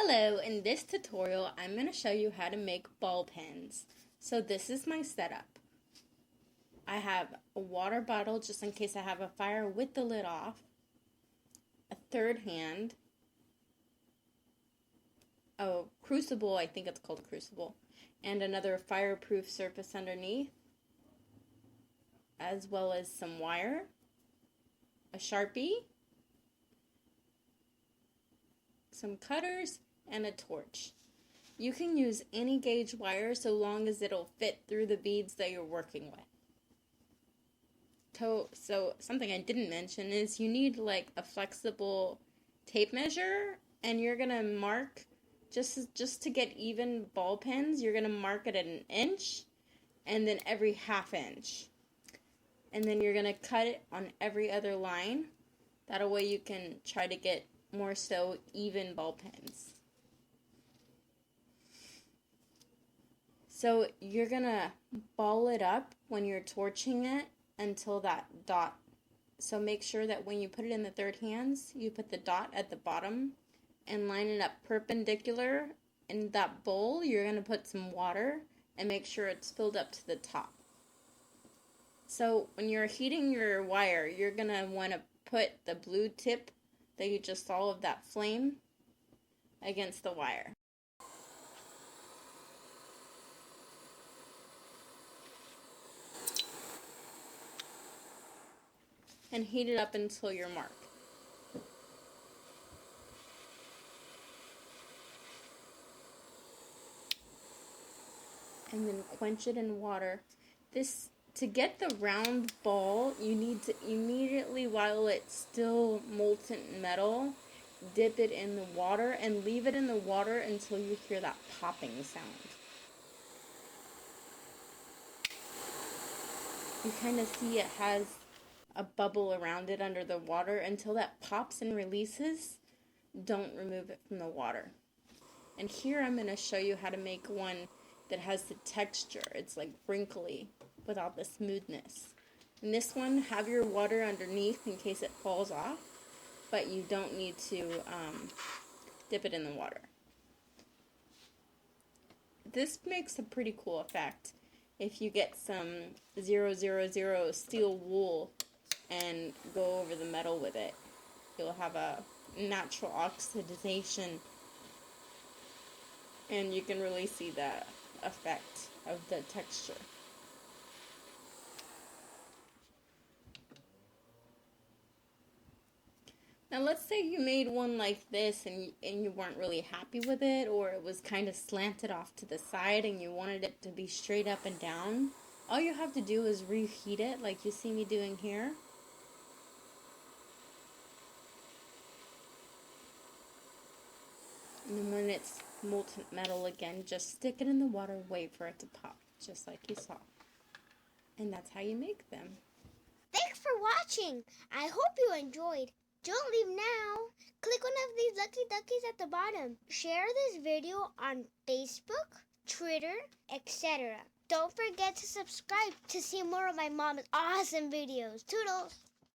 Hello, in this tutorial I'm going to show you how to make ball pens. So this is my setup. I have a water bottle just in case I have a fire with the lid off, a third hand, a crucible, I think it's called a crucible, and another fireproof surface underneath, as well as some wire, a Sharpie, some cutters, and a torch. You can use any gauge wire so long as it'll fit through the beads that you're working with. So something I didn't mention is you need like a flexible tape measure, and you're gonna mark just to get even ball pens, you're gonna mark it at 1 inch and then every 1/2 inch. And then you're gonna cut it on every other line. That way you can try to get more so even ball pens. So you're gonna ball it up when you're torching it until that dot. So make sure that when you put it in the third hands, you put the dot at the bottom and line it up perpendicular. In that bowl, you're gonna put some water and make sure it's filled up to the top. So when you're heating your wire, you're gonna want to put the blue tip that you just saw of that flame against the wire. And heat it up until your mark. And then quench it in water. To get the round ball, you need to immediately, while it's still molten metal, dip it in the water and leave it in the water until you hear that popping sound. You kind of see it has a bubble around it under the water. Until that pops and releases, don't remove it from the water. And here I'm going to show you how to make one that has the texture. It's like wrinkly without the smoothness. And this one, have your water underneath in case it falls off, but you don't need to dip it in the water. This makes a pretty cool effect. If you get some 000 steel wool and go over the metal with it, you'll have a natural oxidization, and you can really see the effect of the texture. Now let's say you made one like this and you weren't really happy with it, or it was kind of slanted off to the side and you wanted it to be straight up and down. All you have to do is reheat it like you see me doing here. And then when it's molten metal again, just stick it in the water, wait for it to pop, just like you saw. And that's how you make them. Thanks for watching. I hope you enjoyed. Don't leave now. Click one of these lucky duckies at the bottom. Share this video on Facebook, Twitter, etc. Don't forget to subscribe to see more of my mom's awesome videos. Toodles!